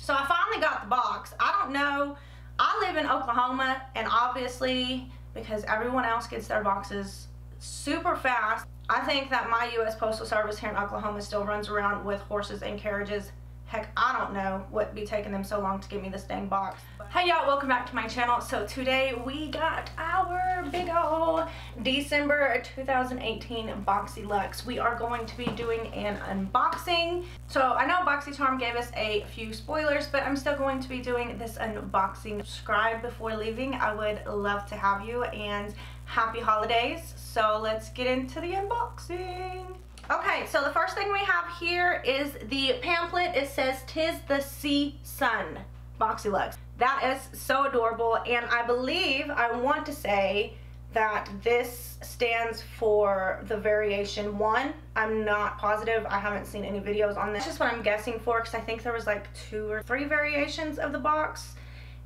So I finally got the box. I don't know, I live in Oklahoma, and obviously because everyone else gets their boxes super fast, I think that my U.S. Postal Service here in Oklahoma still runs around with horses and carriages. Heck, I don't know what be taking them so long to give me this dang box. Hey y'all, welcome back to my channel. So today we got our big ol' December 2018 Boxyluxe. We are going to be doing an unboxing. So I know BoxyCharm gave us a few spoilers, but I'm still going to be doing this unboxing. Subscribe before leaving. I would love to have you, and happy holidays. So let's get into the unboxing. Okay, so the first thing we have here is the pamphlet. It says, "'Tis the Sea Sun, Boxyluxe." That is so adorable, and I believe, I want to say that this stands for the variation 1. I'm not positive. I haven't seen any videos on this. That's just what I'm guessing for, because I think there was like 2 or 3 variations of the box.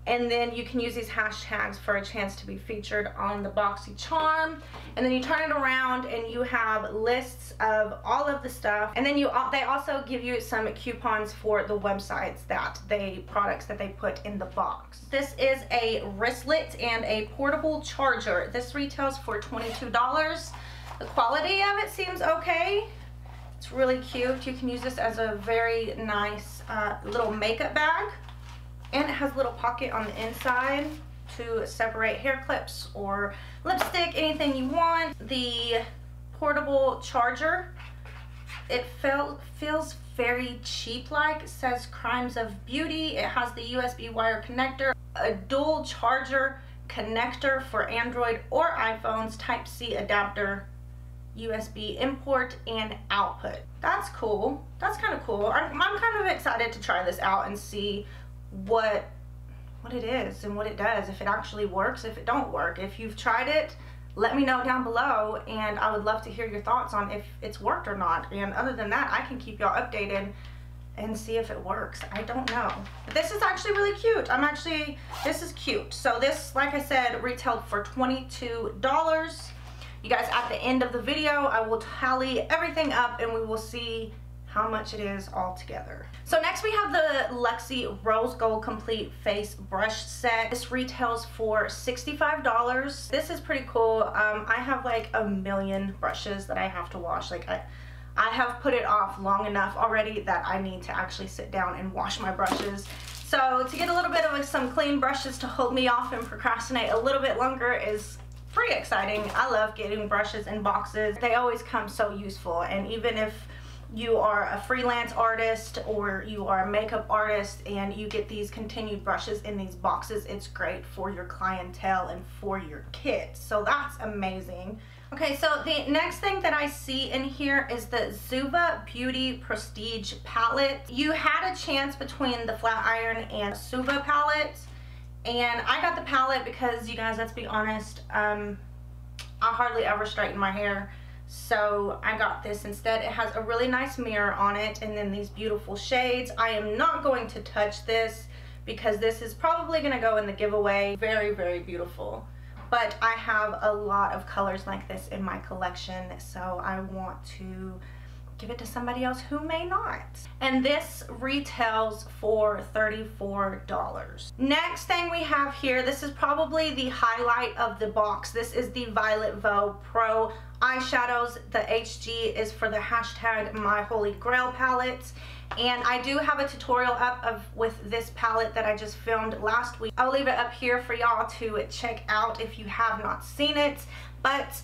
And then you can use these hashtags for a chance to be featured on the BoxyCharm. And then you turn it around and you have lists of all of the stuff. And then they also give you some coupons for the websites products that they put in the box. This is a wristlet and a portable charger. This retails for $22. The quality of it seems okay. It's really cute. You can use this as a very nice little makeup bag. And it has a little pocket on the inside to separate hair clips or lipstick, anything you want. The portable charger, it feels very cheap-like. It says Crimes of Beauty. It has the USB wire connector, a dual charger connector for Android or iPhones, Type-C adapter, USB import and output. That's cool. That's kind of cool. I'm kind of excited to try this out and see what it is and what it does, if it actually works, if it don't work. If you've tried it, let me know down below, and I would love to hear your thoughts on if it's worked or not. And other than that, I can keep y'all updated and see if it works. I don't know, but this is actually really cute. This is cute. So this, like I said, retailed for $22. You guys, at the end of the video, I will tally everything up and we will see how much it is all together. So next we have the Luxe Rose Gold Complete Face Brush Set. This retails for $65. This is pretty cool. I have like a million brushes that I have to wash. Like I have put it off long enough already that I need to actually sit down and wash my brushes. So to get a little bit of some clean brushes to hold me off and procrastinate a little bit longer is pretty exciting. I love getting brushes in boxes. They always come so useful, and even if you are a freelance artist or you are a makeup artist and you get these continued brushes in these boxes, it's great for your clientele and for your kids. So that's amazing. Okay, so the next thing that I see in here is the Suva Beauty Prestige Palette. You had a chance between the flat iron and Suva palette, and I got the palette because, you guys, let's be honest, I hardly ever straighten my hair. So I got this instead. It has a really nice mirror on it, and then these beautiful shades. I am not going to touch this because this is probably going to go in the giveaway. Very, very beautiful. But I have a lot of colors like this in my collection, so I want to give it to somebody else who may not. And this retails for $34. Next thing we have here, this is probably the highlight of the box. This is the Violet Vogue Pro eyeshadows. The HG is for the hashtag My Holy Grail palette. And I do have a tutorial up with this palette that I just filmed last week. I'll leave it up here for y'all to check out if you have not seen it. But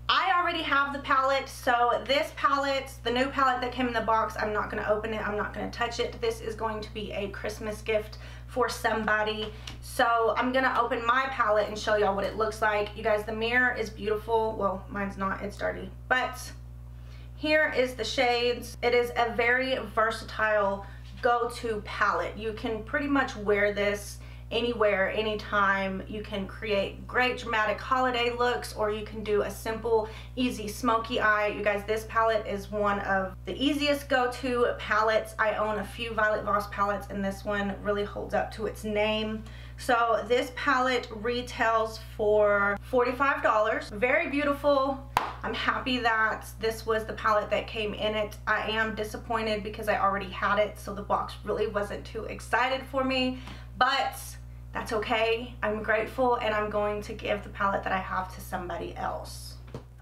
I already have the palette, so this palette, the new palette that came in the box, I'm not going to open it, I'm not going to touch it. This is going to be a Christmas gift for somebody. So I'm going to open my palette and show y'all what it looks like. You guys, the mirror is beautiful. Well, mine's not, it's dirty. But here is the shades. It is a very versatile go-to palette. You can pretty much wear this anywhere, anytime. You can create great dramatic holiday looks, or you can do a simple, easy smoky eye. You guys, this palette is one of the easiest go-to palettes. I own a few Violet Voss palettes, and this one really holds up to its name. So this palette retails for $45. Very beautiful. I'm happy that this was the palette that came in it. I am disappointed because I already had it, so the box really wasn't too excited for me, but that's okay. I'm grateful, and I'm going to give the palette that I have to somebody else.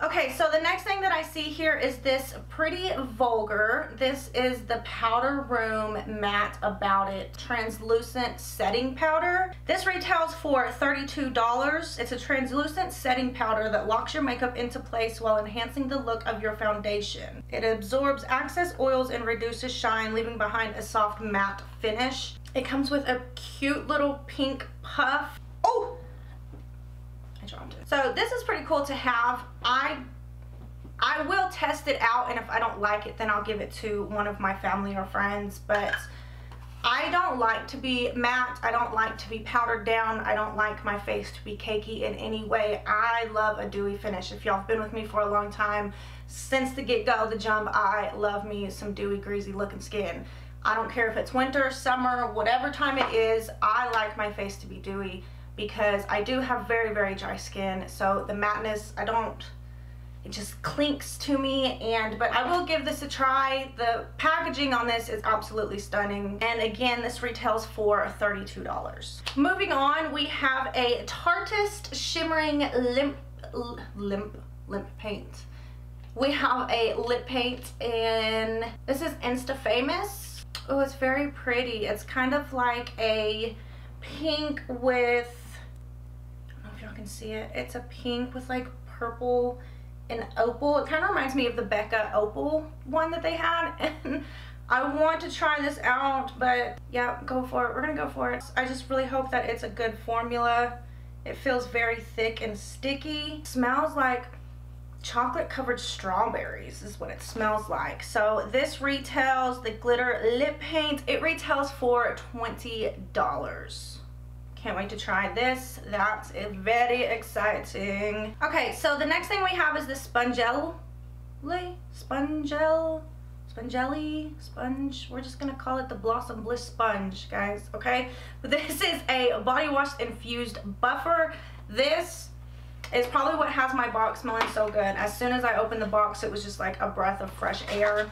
Okay, so the next thing that I see here is this pretty vulgar. This is the Powder Room Matte About It Translucent Setting Powder. This retails for $32. It's a translucent setting powder that locks your makeup into place while enhancing the look of your foundation. It absorbs excess oils and reduces shine, leaving behind a soft matte finish. It comes with a cute little pink puff. Oh! I dropped it. So this is pretty cool to have. I will test it out, and if I don't like it, then I'll give it to one of my family or friends, but I don't like to be matte. I don't like to be powdered down. I don't like my face to be cakey in any way. I love a dewy finish. If y'all have been with me for a long time, since the get-go, the jump, I love me some dewy, greasy looking skin. I don't care if it's winter, summer, whatever time it is, I like my face to be dewy because I do have very, very dry skin. So the matteness, it just clinks to me, but I will give this a try. The packaging on this is absolutely stunning. And again, this retails for $32. Moving on, we have a Tarteist Shimmering Lip Paint. We have a lip paint, and this is Insta Famous. Oh, it's very pretty. It's kind of like a pink with, I don't know if y'all can see it. It's a pink with like purple and opal. It kind of reminds me of the Becca opal one that they had, and I want to try this out, but yeah, go for it. We're gonna go for it. I just really hope that it's a good formula. It feels very thick and sticky. Smells like chocolate covered strawberries is what it smells like. So this retails, the glitter lip paint, it retails for $20. Can't wait to try this. That's very exciting. Okay, so the next thing we have is the Sponge. We're just gonna call it the Blossom Bliss Sponge, guys, okay? But this is a body wash infused buffer. This is probably what has my box smelling so good. As soon as I opened the box, it was just like a breath of fresh air.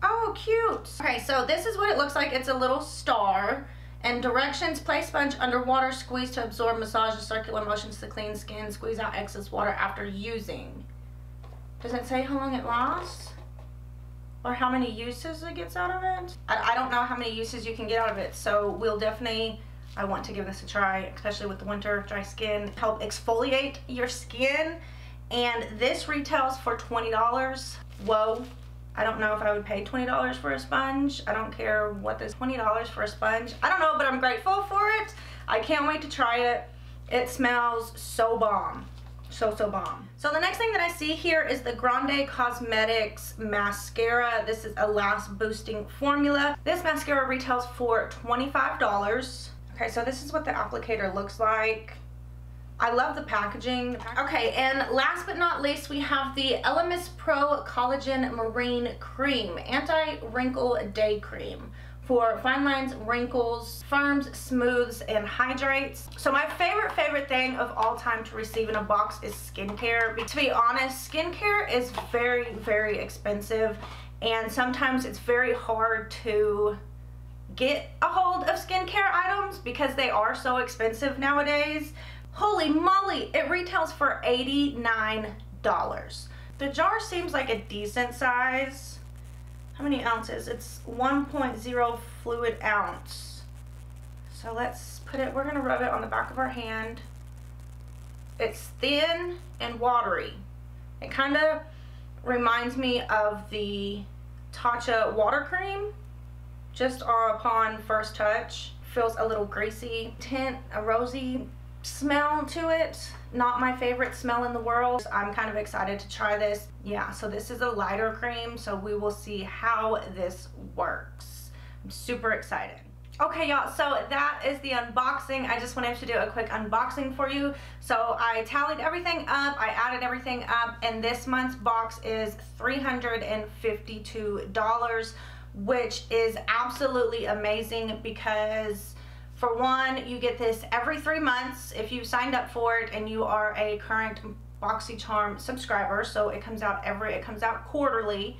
Oh, cute. Okay, so this is what it looks like. It's a little star. And directions: place sponge underwater, squeeze to absorb, massage in circular motions to clean skin, squeeze out excess water after using. Does it say how long it lasts? Or how many uses it gets out of it? I don't know how many uses you can get out of it, so we'll definitely, I want to give this a try, especially with the winter dry skin. Help exfoliate your skin. And this retails for $20. Whoa. I don't know if I would pay $20 for a sponge. I don't care what this $20 for a sponge. I don't know, but I'm grateful for it. I can't wait to try it. It smells so bomb. So bomb. So the next thing that I see here is the Grande Cosmetics mascara. This is a lash boosting formula. This mascara retails for $25. Okay, so this is what the applicator looks like. I love the packaging. Okay, and last but not least, we have the Elemis Pro Collagen Marine Cream, Anti-Wrinkle Day Cream for fine lines, wrinkles, firms, smooths, and hydrates. So my favorite thing of all time to receive in a box is skincare. To be honest, skincare is very, very expensive, and sometimes it's very hard to get a hold of skincare items because they are so expensive nowadays. Holy moly, it retails for $89. The jar seems like a decent size. How many ounces? It's 1.0 fluid ounce. So let's put it, we're gonna rub it on the back of our hand. It's thin and watery. It kind of reminds me of the Tatcha water cream, just upon first touch. Feels a little greasy, tint, a rosy smell to it. Not my favorite smell in the world. I'm kind of excited to try this. Yeah, so this is a lighter cream, so we will see how this works. I'm super excited. Okay, y'all, so that is the unboxing. I just wanted to do a quick unboxing for you. So I tallied everything up, I added everything up, and this month's box is $352, which is absolutely amazing because, for one, you get this every 3 months if you signed up for it and you are a current BoxyCharm subscriber, so it comes out quarterly.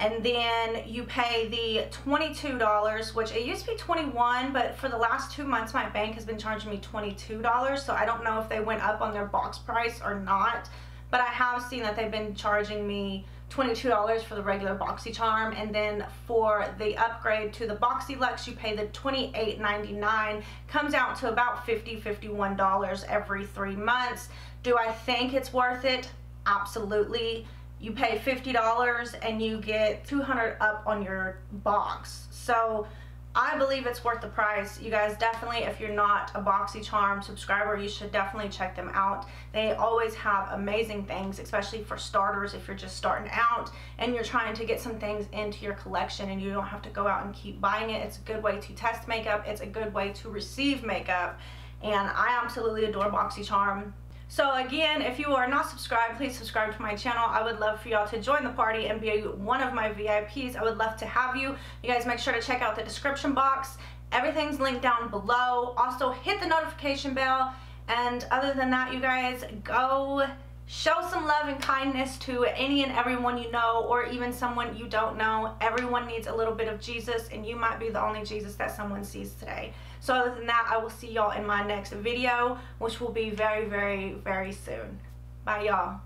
And then you pay the $22, which it used to be $21, but for the last 2 months my bank has been charging me $22, so I don't know if they went up on their box price or not, but I have seen that they've been charging me $22 for the regular BoxyCharm, and then for the upgrade to the Boxyluxe you pay the $28.99. Comes out to about $51 every 3 months. Do I think it's worth it? Absolutely. You pay $50 and you get $200 up on your box. So I believe it's worth the price. You guys definitely, if you're not a BoxyCharm subscriber, you should definitely check them out. They always have amazing things, especially for starters if you're just starting out and you're trying to get some things into your collection and you don't have to go out and keep buying it. It's a good way to test makeup. It's a good way to receive makeup. And I absolutely adore BoxyCharm. So again, if you are not subscribed, please subscribe to my channel. I would love for y'all to join the party and be one of my VIPs. I would love to have you. You guys make sure to check out the description box. Everything's linked down below. Also hit the notification bell. And other than that, you guys, go show some love and kindness to any and everyone you know, or even someone you don't know. Everyone needs a little bit of Jesus, and you might be the only Jesus that someone sees today. So other than that, I will see y'all in my next video, which will be very, very, very soon. Bye, y'all.